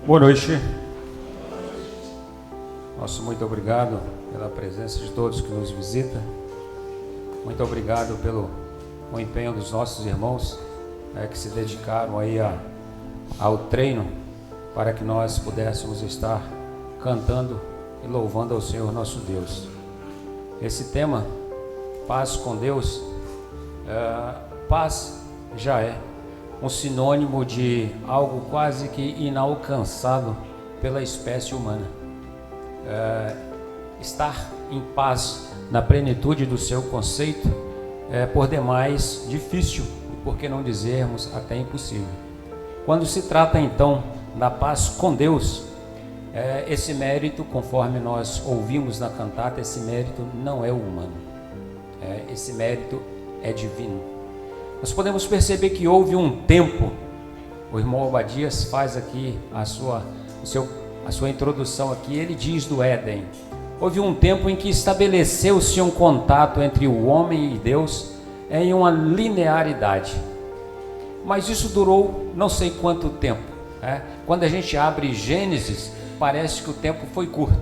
Boa noite. Nosso muito obrigado pela presença de todos que nos visitam. Muito obrigado pelo empenho dos nossos irmãos que se dedicaram aí ao treino para que nós pudéssemos estar cantando e louvando ao Senhor nosso Deus. Esse tema, paz com Deus, paz já é um sinônimo de algo quase que inalcançável pela espécie humana. Estar em paz na plenitude do seu conceito é por demais difícil, e por que não dizermos até impossível. Quando se trata então da paz com Deus, esse mérito, conforme nós ouvimos na cantata, esse mérito não é humano, esse mérito é divino. Nós podemos perceber que houve um tempo, o irmão Obadias faz aqui a sua introdução aqui, ele diz do Éden. Houve um tempo em que estabeleceu-se um contato entre o homem e Deus em uma linearidade. Mas isso durou não sei quanto tempo. Quando a gente abre Gênesis, parece que o tempo foi curto.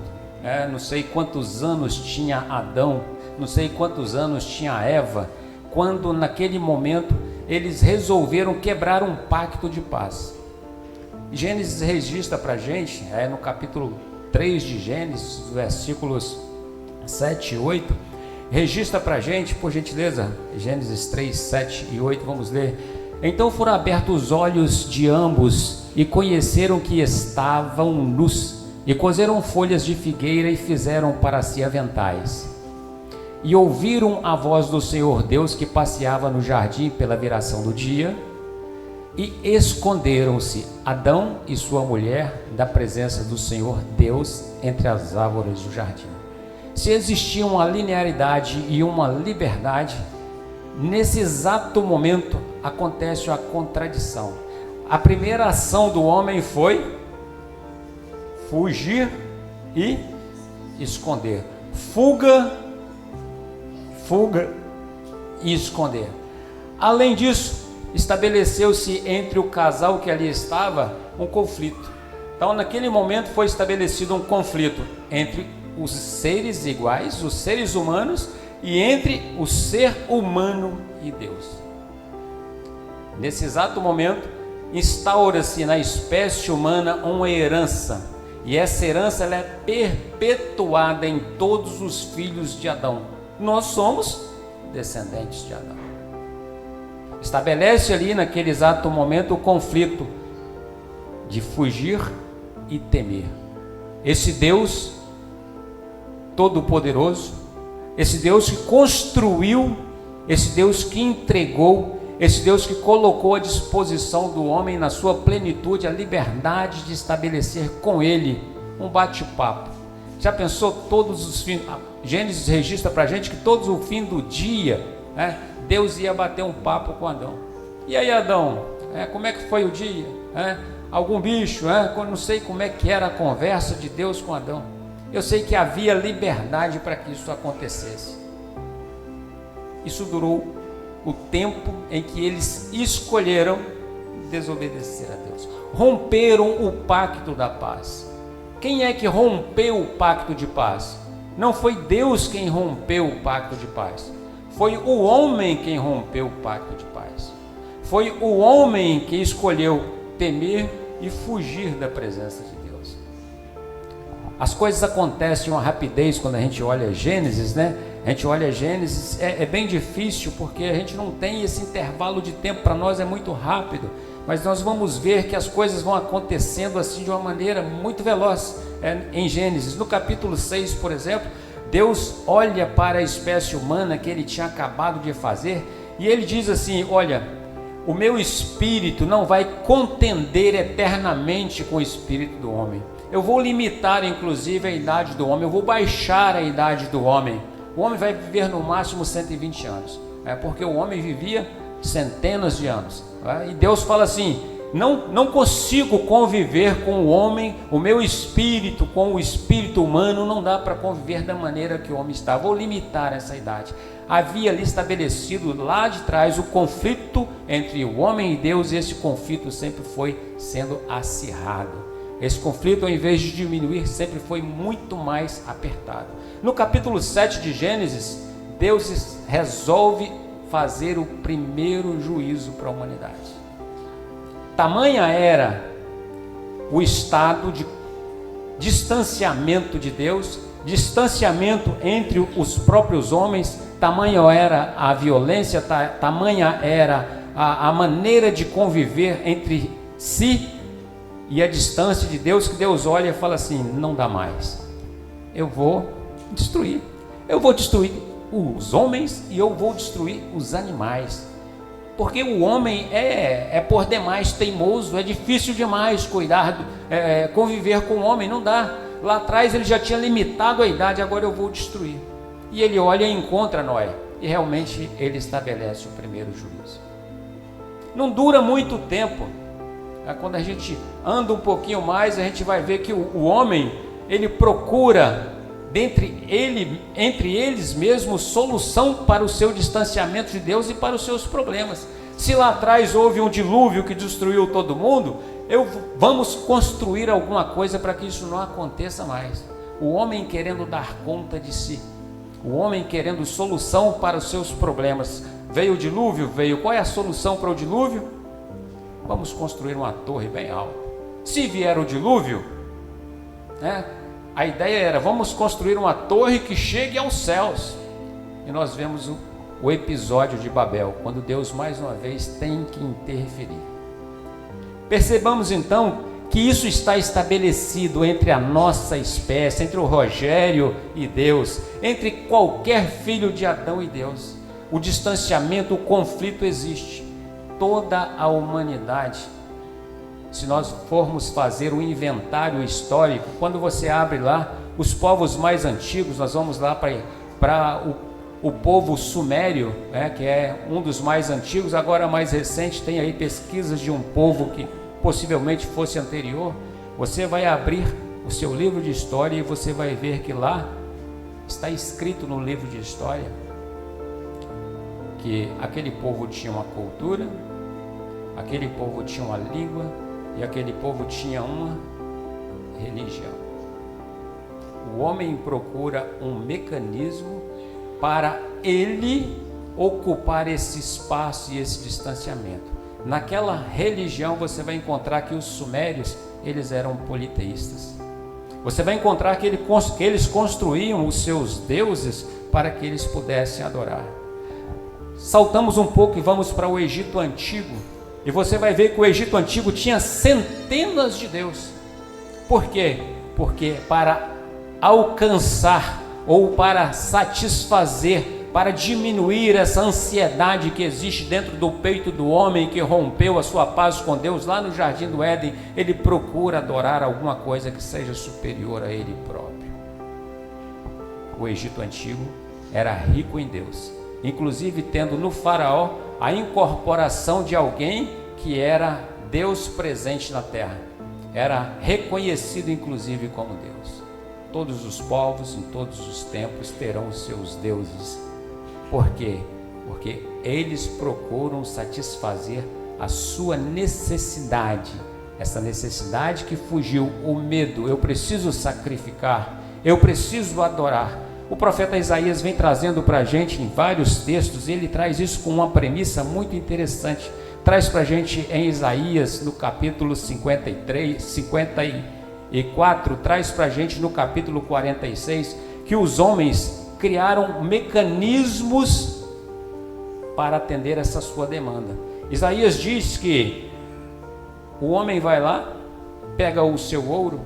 Não sei quantos anos tinha Adão, não sei quantos anos tinha Eva, quando naquele momento eles resolveram quebrar um pacto de paz. Gênesis registra para a gente, no capítulo 3 de Gênesis, versículos 7 e 8, registra para a gente, por gentileza, Gênesis 3, 7 e 8, vamos ler. Então foram abertos os olhos de ambos e conheceram que estavam nus, e coseram folhas de figueira e fizeram para si aventais. E ouviram a voz do Senhor Deus que passeava no jardim pela viração do dia, e esconderam-se Adão e sua mulher da presença do Senhor Deus entre as árvores do jardim. Se existia uma linearidade e uma liberdade, nesse exato momento acontece a contradição. A primeira ação do homem foi fugir e esconder. Fuga e esconder. Além disso, estabeleceu-se entre o casal que ali estava um conflito. Então, naquele momento foi estabelecido um conflito entre os seres iguais, os seres humanos, e entre o ser humano e Deus. Nesse exato momento, instaura-se na espécie humana uma herança, e essa herança ela é perpetuada em todos os filhos de Adão. Nós somos descendentes de Adão. Estabelece ali naquele exato momento o conflito de fugir e temer. Esse Deus todo-poderoso, esse Deus que construiu, esse Deus que entregou, esse Deus que colocou à disposição do homem na sua plenitude a liberdade de estabelecer com ele um bate-papo. Já pensou todos os fins? Gênesis registra para a gente que todos o fim do dia, Deus ia bater um papo com Adão. E aí, Adão, como é que foi o dia? Algum bicho? Não sei como é que era a conversa de Deus com Adão. Eu sei que havia liberdade para que isso acontecesse. Isso durou o tempo em que eles escolheram desobedecer a Deus. Romperam o pacto da paz. Quem é que rompeu o pacto de paz? Não foi Deus quem rompeu o pacto de paz. Foi o homem quem rompeu o pacto de paz. Foi o homem que escolheu temer e fugir da presença de Deus. As coisas acontecem em uma rapidez quando a gente olha Gênesis, A gente olha Gênesis, é bem difícil porque a gente não tem esse intervalo de tempo, para nós é muito rápido. Mas nós vamos ver que as coisas vão acontecendo assim de uma maneira muito veloz em Gênesis. No capítulo 6, por exemplo, Deus olha para a espécie humana que ele tinha acabado de fazer e ele diz assim: olha, o meu espírito não vai contender eternamente com o espírito do homem. Eu vou limitar inclusive a idade do homem, eu vou baixar a idade do homem. O homem vai viver no máximo 120 anos, porque o homem vivia centenas de anos. E Deus fala assim: não consigo conviver com o homem, o meu espírito com o espírito humano, não dá para conviver da maneira que o homem está, vou limitar essa idade. Havia ali estabelecido lá de trás o conflito entre o homem e Deus, e esse conflito sempre foi sendo acirrado. Esse conflito, ao invés de diminuir, sempre foi muito mais apertado. No capítulo 7 de Gênesis, Deus resolve fazer o primeiro juízo para a humanidade. Tamanha era o estado de distanciamento de Deus, distanciamento entre os próprios homens, tamanha era a violência, tamanha era a maneira de conviver entre si e a distância de Deus, que Deus olha e fala assim: não dá mais, eu vou destruir os homens e eu vou destruir os animais, porque o homem é por demais teimoso, é difícil demais conviver com o homem, não dá. Lá atrás ele já tinha limitado a idade, agora eu vou destruir. E ele olha e encontra Noé, e realmente ele estabelece o primeiro juízo. Não dura muito tempo. Quando a gente anda um pouquinho mais, a gente vai ver que o homem, ele procura entre eles mesmos solução para o seu distanciamento de Deus e para os seus problemas. Se lá atrás houve um dilúvio que destruiu todo mundo, vamos construir alguma coisa para que isso não aconteça mais. O homem querendo dar conta de si, o homem querendo solução para os seus problemas. Veio o dilúvio? Veio. Qual é a solução para o dilúvio? Vamos construir uma torre bem alta. Se vier o dilúvio, a ideia era: vamos construir uma torre que chegue aos céus. E nós vemos o episódio de Babel, quando Deus mais uma vez tem que interferir. Percebamos então que isso está estabelecido entre a nossa espécie, entre o Rogério e Deus, entre qualquer filho de Adão e Deus. O distanciamento, o conflito existe. Toda a humanidade, se nós formos fazer um inventário histórico, quando você abre lá os povos mais antigos, nós vamos lá para o povo sumério, que é um dos mais antigos, agora mais recente, tem aí pesquisas de um povo que possivelmente fosse anterior. Você vai abrir o seu livro de história e você vai ver que lá está escrito no livro de história que aquele povo tinha uma cultura, aquele povo tinha uma língua e aquele povo tinha uma religião. O homem procura um mecanismo para ele ocupar esse espaço e esse distanciamento. Naquela religião você vai encontrar que os sumérios, eles eram politeístas. Você vai encontrar que eles construíam os seus deuses para que eles pudessem adorar. Saltamos um pouco e vamos para o Egito Antigo. E você vai ver que o Egito Antigo tinha centenas de deuses. Por quê? Porque para alcançar ou para satisfazer, para diminuir essa ansiedade que existe dentro do peito do homem que rompeu a sua paz com Deus lá no Jardim do Éden, ele procura adorar alguma coisa que seja superior a ele próprio. O Egito Antigo era rico em Deus, inclusive tendo no faraó a incorporação de alguém que era Deus presente na terra, era reconhecido inclusive como Deus. Todos os povos, em todos os tempos, terão os seus deuses. Por quê? Porque eles procuram satisfazer a sua necessidade, essa necessidade que fugiu, o medo. Eu preciso sacrificar, eu preciso adorar. O profeta Isaías vem trazendo para a gente em vários textos, e ele traz isso com uma premissa muito interessante. Traz para a gente em Isaías, no capítulo 54, traz para a gente no capítulo 46, que os homens criaram mecanismos para atender essa sua demanda. Isaías diz que o homem vai lá, pega o seu ouro,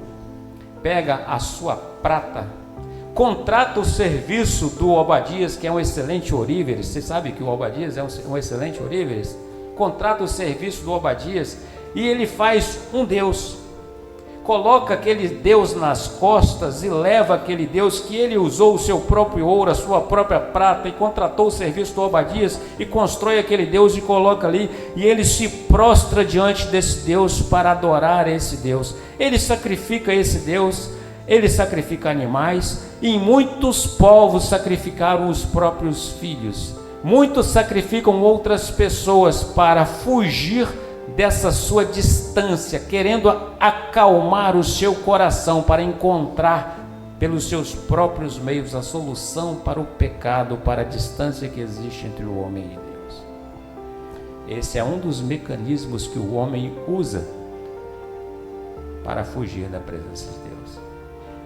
pega a sua prata, contrata o serviço do Obadias, que é um excelente oríveres. Você sabe que o Obadias é um excelente oríveres? Contrata o serviço do Obadias e ele faz um Deus. Coloca aquele Deus nas costas e leva aquele Deus que ele usou o seu próprio ouro, a sua própria prata, e contratou o serviço do Obadias e constrói aquele Deus e coloca ali, e ele se prostra diante desse Deus para adorar esse Deus. Ele sacrifica esse Deus, ele sacrifica animais, e muitos povos sacrificaram os próprios filhos. Muitos sacrificam outras pessoas para fugir dessa sua distância, querendo acalmar o seu coração para encontrar pelos seus próprios meios a solução para o pecado, para a distância que existe entre o homem e Deus. Esse é um dos mecanismos que o homem usa para fugir da presença de Deus.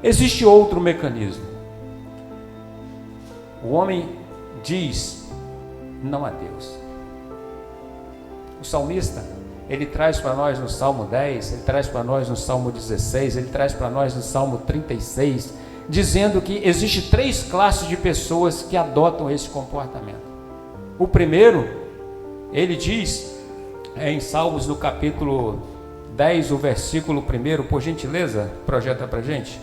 Existe outro mecanismo. O homem diz não a Deus. O salmista, ele traz para nós no Salmo 10, ele traz para nós no Salmo 16, ele traz para nós no Salmo 36, dizendo que existe 3 classes de pessoas que adotam esse comportamento. O primeiro, ele diz, em Salmos no capítulo 10, o versículo 1, por gentileza, projeta para a gente.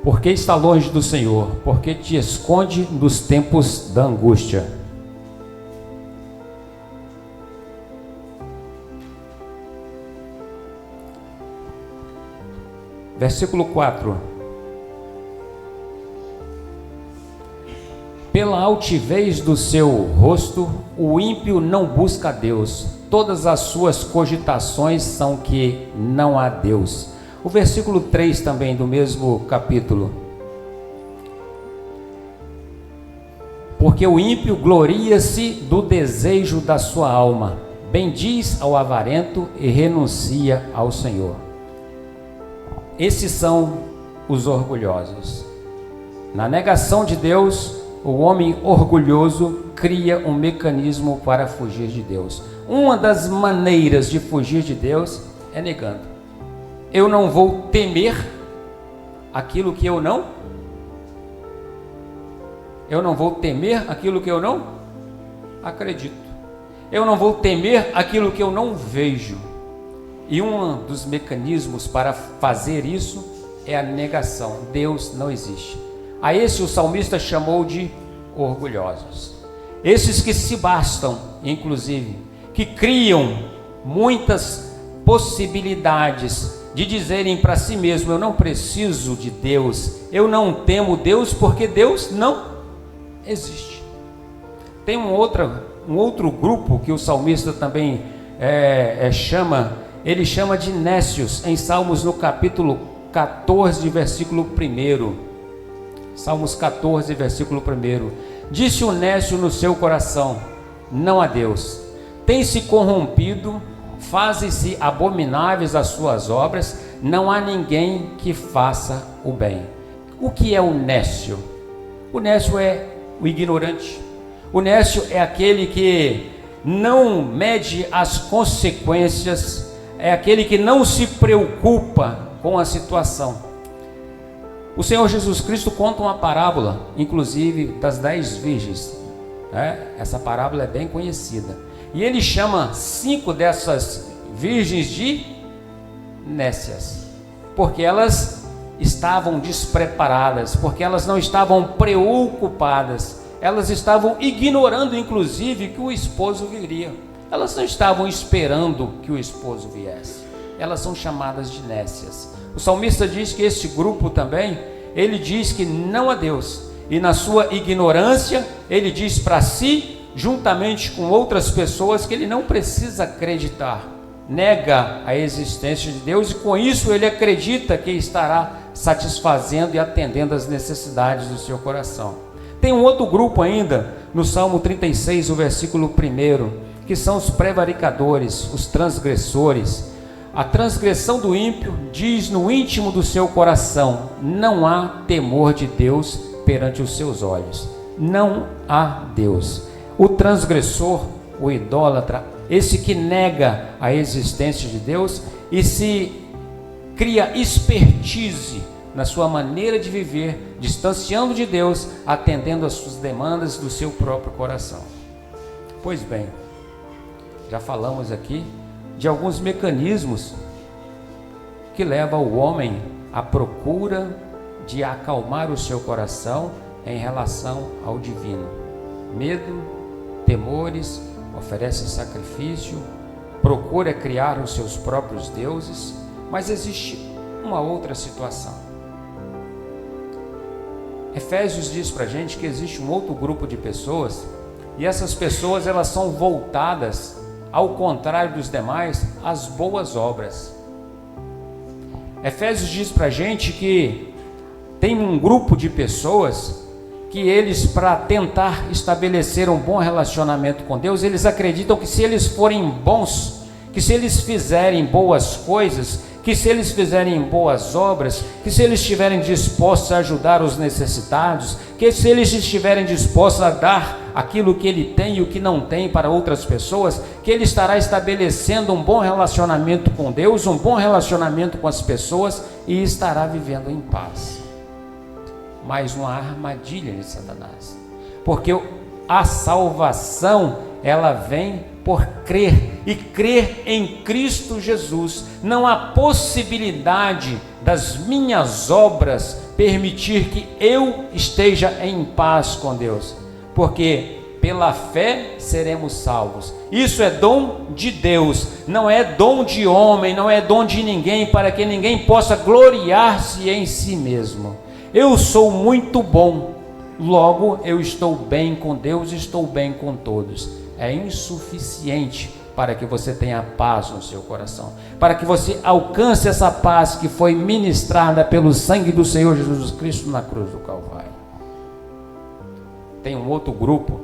Porque está longe do Senhor, porque te esconde nos tempos da angústia. Versículo 4. Pela altivez do seu rosto, o ímpio não busca a Deus. Todas as suas cogitações são que não há Deus. O versículo 3 também do mesmo capítulo. Porque o ímpio gloria-se do desejo da sua alma, bendiz ao avarento e renuncia ao Senhor. Esses são os orgulhosos. Na negação de Deus, o homem orgulhoso cria um mecanismo para fugir de Deus. Uma das maneiras de fugir de Deus é negando. Eu não vou temer aquilo que eu não vou temer aquilo que eu não acredito. Eu não vou temer aquilo que eu não vejo. E um dos mecanismos para fazer isso é a negação. Deus não existe. A esse o salmista chamou de orgulhosos. Esses que se bastam, inclusive, que criam muitas possibilidades de dizerem para si mesmo: eu não preciso de Deus, eu não temo Deus porque Deus não existe. Tem um outro grupo que o salmista também ele chama de nécios, em Salmos no capítulo 14, versículo 1. Salmos 14, versículo 1. Disse o nécio no seu coração: não há Deus. Tem-se corrompido, fazem-se abomináveis as suas obras, não há ninguém que faça o bem. O que é o nécio? O nécio é o ignorante. O nécio é aquele que não mede as consequências, é aquele que não se preocupa com a situação. O Senhor Jesus Cristo conta uma parábola, inclusive das 10 virgens. Essa parábola é bem conhecida. E ele chama 5 dessas virgens de nécias, porque elas estavam despreparadas, porque elas não estavam preocupadas, elas estavam ignorando inclusive que o esposo viria. Elas não estavam esperando que o esposo viesse. Elas são chamadas de nécias. O salmista diz que esse grupo também, ele diz que não há Deus, e na sua ignorância ele diz para si, juntamente com outras pessoas, que ele não precisa acreditar, nega a existência de Deus, e com isso ele acredita que estará satisfazendo e atendendo às necessidades do seu coração. Tem um outro grupo ainda, no Salmo 36, o versículo 1, que são os prevaricadores, os transgressores. A transgressão do ímpio diz no íntimo do seu coração: não há temor de Deus perante os seus olhos. Não há Deus. O transgressor, o idólatra, esse que nega a existência de Deus e se cria expertise na sua maneira de viver, distanciando de Deus, atendendo às suas demandas do seu próprio coração. Pois bem, já falamos aqui de alguns mecanismos que levam o homem à procura de acalmar o seu coração em relação ao divino. Medo, temores, oferece sacrifício, procura criar os seus próprios deuses. Mas existe uma outra situação. Efésios diz para a gente que existe um outro grupo de pessoas, e essas pessoas elas são voltadas, ao contrário dos demais, às boas obras. Efésios diz para a gente que tem um grupo de pessoas que eles, para tentar estabelecer um bom relacionamento com Deus, eles acreditam que se eles forem bons, que se eles fizerem boas coisas, que se eles fizerem boas obras, que se eles estiverem dispostos a ajudar os necessitados, que se eles estiverem dispostos a dar aquilo que ele tem e o que não tem para outras pessoas, que ele estará estabelecendo um bom relacionamento com Deus, um bom relacionamento com as pessoas e estará vivendo em paz. Mais uma armadilha de Satanás, porque a salvação ela vem por crer, e crer em Cristo Jesus. Não há possibilidade das minhas obras permitir que eu esteja em paz com Deus, porque pela fé seremos salvos. Isso é dom de Deus, não é dom de homem, não é dom de ninguém, para que ninguém possa gloriar-se em si mesmo. Eu sou muito bom, logo eu estou bem com Deus, estou bem com todos. É insuficiente para que você tenha paz no seu coração, para que você alcance essa paz que foi ministrada pelo sangue do Senhor Jesus Cristo na cruz do Calvário. Tem um outro grupo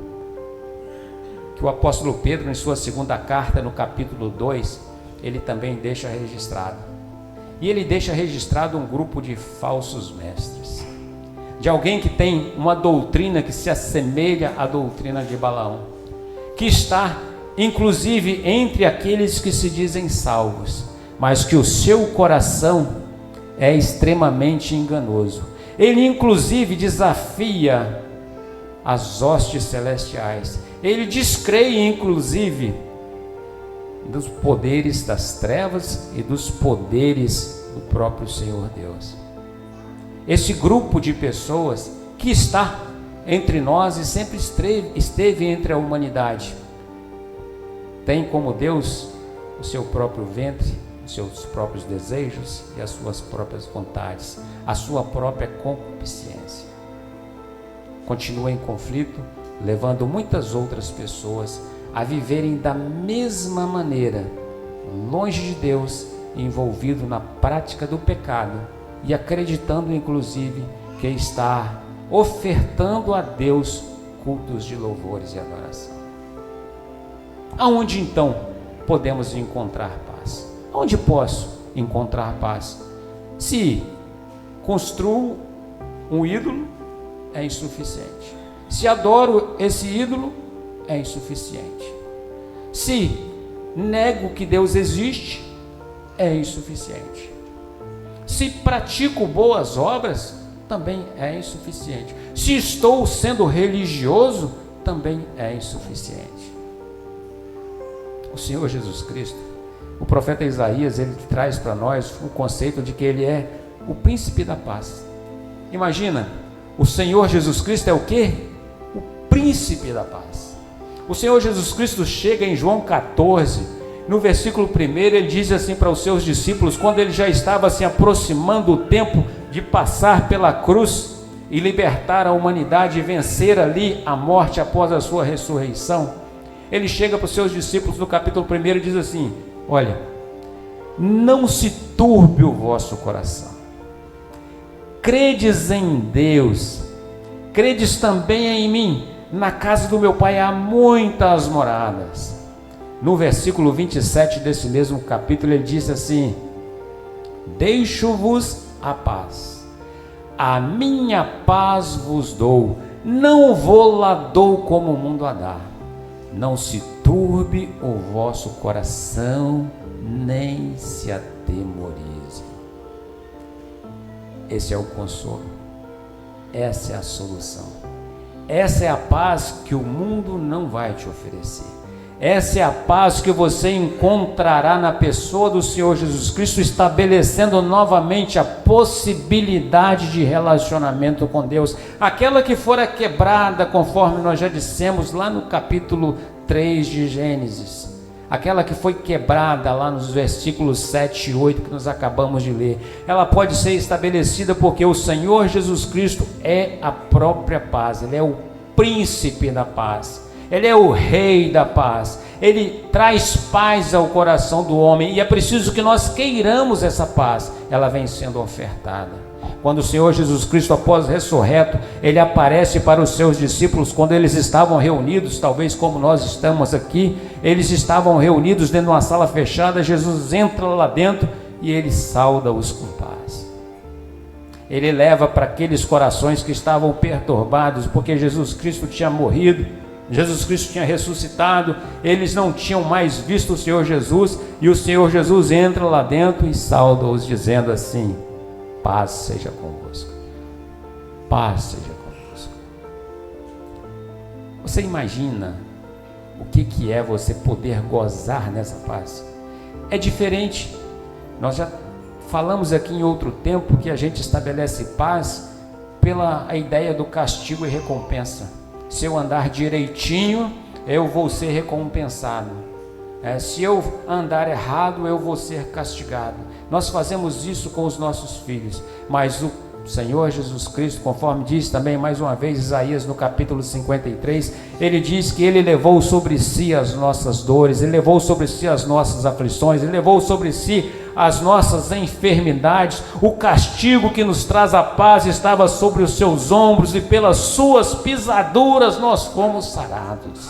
que o apóstolo Pedro, em sua segunda carta, no capítulo 2, ele também deixa registrado. E ele deixa registrado um grupo de falsos mestres, de alguém que tem uma doutrina que se assemelha à doutrina de Balaão, que está inclusive entre aqueles que se dizem salvos, mas que o seu coração é extremamente enganoso. Ele inclusive desafia as hostes celestiais, ele descrê inclusive dos poderes das trevas e dos poderes do próprio Senhor Deus. Esse grupo de pessoas que está entre nós e sempre esteve entre a humanidade, tem como Deus o seu próprio ventre, os seus próprios desejos e as suas próprias vontades, a sua própria concupiscência. Continua em conflito, levando muitas outras pessoas a viverem da mesma maneira, longe de Deus, envolvido na prática do pecado e acreditando inclusive que está ofertando a Deus cultos de louvores e adoração. Aonde então podemos encontrar paz? Onde posso encontrar paz? Se construo um ídolo, é insuficiente. Se adoro esse ídolo, é insuficiente. Se nego que Deus existe, é insuficiente. Se pratico boas obras, também é insuficiente. Se estou sendo religioso, também é insuficiente. O Senhor Jesus Cristo, o profeta Isaías, ele traz para nós o conceito de que ele é o príncipe da paz. Imagina, o Senhor Jesus Cristo é o quê? O príncipe da paz. O Senhor Jesus Cristo chega em João 14, no versículo 1, ele diz assim para os seus discípulos, quando ele já estava se aproximando o tempo de passar pela cruz e libertar a humanidade e vencer ali a morte após a sua ressurreição, ele chega para os seus discípulos no capítulo 1 e diz assim: olha, não se turbe o vosso coração, credes em Deus, credes também em mim, na casa do meu pai há muitas moradas. No versículo 27 desse mesmo capítulo ele diz assim: deixo-vos a paz, a minha paz vos dou, não vou lá dou como o mundo a dá. Não se turbe o vosso coração, nem se atemorize. Esse é o consolo, essa é a solução, essa é a paz que o mundo não vai te oferecer. Essa é a paz que você encontrará na pessoa do Senhor Jesus Cristo, estabelecendo novamente a possibilidade de relacionamento com Deus, aquela que fora quebrada, conforme nós já dissemos lá no capítulo 3 de Gênesis, aquela que foi quebrada lá nos versículos 7 e 8 que nós acabamos de ler, ela pode ser estabelecida porque o Senhor Jesus Cristo é a própria paz, Ele é o príncipe da paz, Ele é o rei da paz, Ele traz paz ao coração do homem, e é preciso que nós queiramos essa paz. Ela vem sendo ofertada. Quando o Senhor Jesus Cristo, após ressurreto, Ele aparece para os seus discípulos, quando eles estavam reunidos, talvez como nós estamos aqui, eles estavam reunidos dentro de uma sala fechada, Jesus entra lá dentro e Ele sauda-os com paz. Ele leva para aqueles corações que estavam perturbados, porque Jesus Cristo tinha morrido, Jesus Cristo tinha ressuscitado, eles não tinham mais visto o Senhor Jesus, e o Senhor Jesus entra lá dentro e sauda-os dizendo assim: paz seja convosco, paz seja convosco. Você imagina o que é você poder gozar nessa paz? É diferente. Nós já falamos aqui em outro tempo que a gente estabelece paz pela a ideia do castigo e recompensa. Se eu andar direitinho, eu vou ser recompensado. Se eu andar errado, eu vou ser castigado. Nós fazemos isso com os nossos filhos, mas o Senhor Jesus Cristo, conforme diz também mais uma vez Isaías no capítulo 53, Ele diz que Ele levou sobre si as nossas dores, Ele levou sobre si as nossas aflições, Ele levou sobre si as nossas enfermidades. O castigo que nos traz a paz estava sobre os seus ombros, e pelas suas pisaduras nós fomos sarados.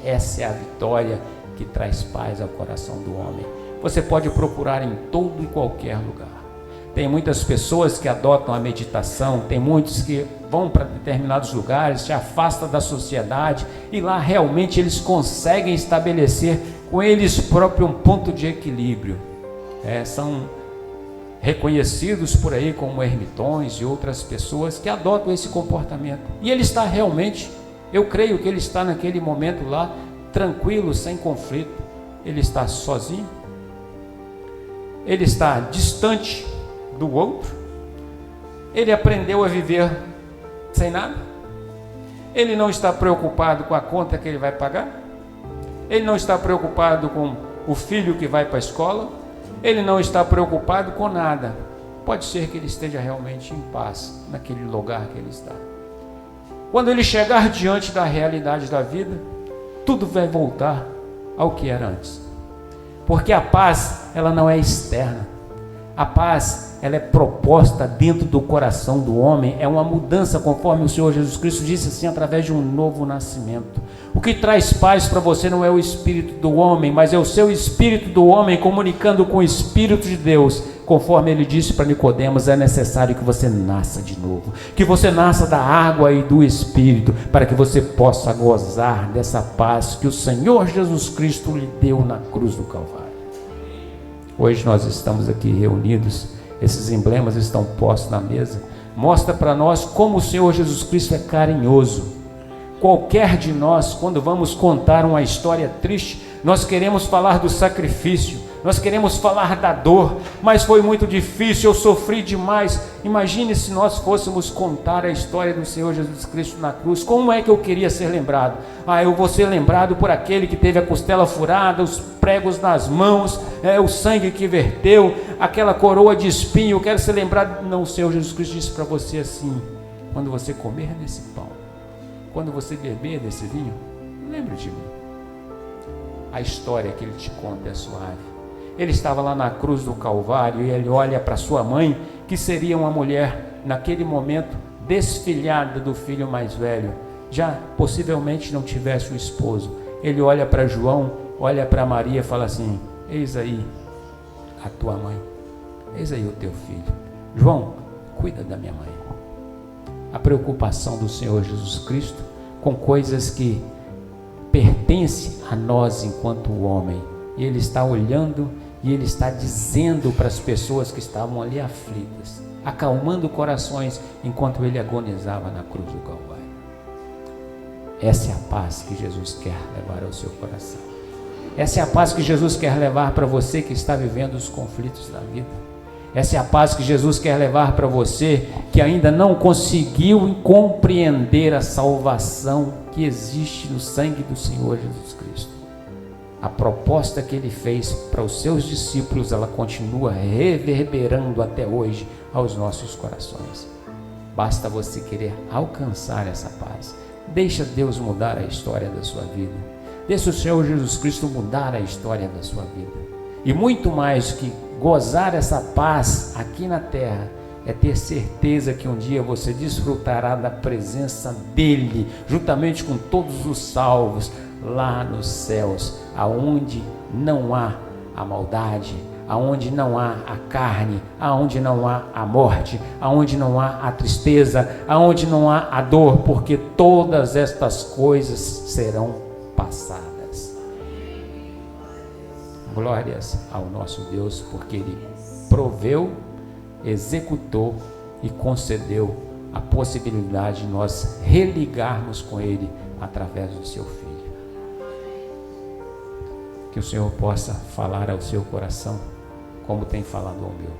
Essa é a vitória que traz paz ao coração do homem. Você pode procurar em todo e qualquer lugar. Tem muitas pessoas que adotam a meditação, tem muitos que vão para determinados lugares, se afastam da sociedade, e lá realmente eles conseguem estabelecer com eles próprios um ponto de equilíbrio. São reconhecidos por aí como ermitões e outras pessoas que adotam esse comportamento. E ele está realmente, eu creio que ele está naquele momento lá, tranquilo, sem conflito. Ele está sozinho, ele está distante do outro, ele aprendeu a viver sem nada, ele não está preocupado com a conta que ele vai pagar, ele não está preocupado com o filho que vai para a escola, ele não está preocupado com nada. Pode ser que ele esteja realmente em paz naquele lugar que ele está. Quando ele chegar diante da realidade da vida, tudo vai voltar ao que era antes, porque a paz, ela não é externa. A paz, ela é proposta dentro do coração do homem, é uma mudança, conforme o Senhor Jesus Cristo disse assim, através de um novo nascimento. O que traz paz para você não é o espírito do homem, mas é o seu espírito do homem comunicando com o Espírito de Deus. Conforme ele disse para Nicodemos, é necessário que você nasça de novo, que você nasça da água e do Espírito, para que você possa gozar dessa paz que o Senhor Jesus Cristo lhe deu na cruz do Calvário. Hoje nós estamos aqui reunidos, esses emblemas estão postos na mesa, mostra para nós como o Senhor Jesus Cristo é carinhoso. Qualquer de nós, quando vamos contar uma história triste, nós queremos falar do sacrifício, nós queremos falar da dor, mas foi muito difícil, eu sofri demais. Imagine se nós fôssemos contar a história do Senhor Jesus Cristo na cruz. Como é que eu queria ser lembrado? Eu vou ser lembrado por aquele que teve a costela furada, os pregos nas mãos, o sangue que verteu, aquela coroa de espinho. Eu quero ser lembrado. Não, o Senhor Jesus Cristo disse para você assim: quando você comer desse pão, quando você beber desse vinho, lembre de mim. A história que ele te conta é suave. Ele estava lá na cruz do Calvário e ele olha para sua mãe, que seria uma mulher, naquele momento, desfilhada do filho mais velho, já possivelmente não tivesse o esposo. Ele olha para João, olha para Maria e fala assim: eis aí a tua mãe, eis aí o teu filho. João, cuida da minha mãe. A preocupação do Senhor Jesus Cristo com coisas que pertencem a nós enquanto homem. E ele está olhando e ele está dizendo para as pessoas que estavam ali aflitas, acalmando corações enquanto ele agonizava na cruz do Calvário. Essa é a paz que Jesus quer levar ao seu coração. Essa é a paz que Jesus quer levar para você que está vivendo os conflitos da vida. Essa é a paz que Jesus quer levar para você que ainda não conseguiu compreender a salvação que existe no sangue do Senhor Jesus Cristo. a proposta que ele fez para os seus discípulos, ela continua reverberando até hoje aos nossos corações. Basta você querer alcançar essa paz. Deixa Deus mudar a história da sua vida. Deixa o Senhor Jesus Cristo mudar a história da sua vida. E muito mais que gozar essa paz aqui na terra, é ter certeza que um dia você desfrutará da presença dele, juntamente com todos os salvos, lá nos céus, aonde não há a maldade, aonde não há a carne, aonde não há a morte, aonde não há a tristeza, aonde não há a dor, porque todas estas coisas serão passadas. Glórias ao nosso Deus, porque Ele proveu, executou e concedeu a possibilidade de nós religarmos com Ele através do Seu Filho. Que o Senhor possa falar ao seu coração, como tem falado ao meu.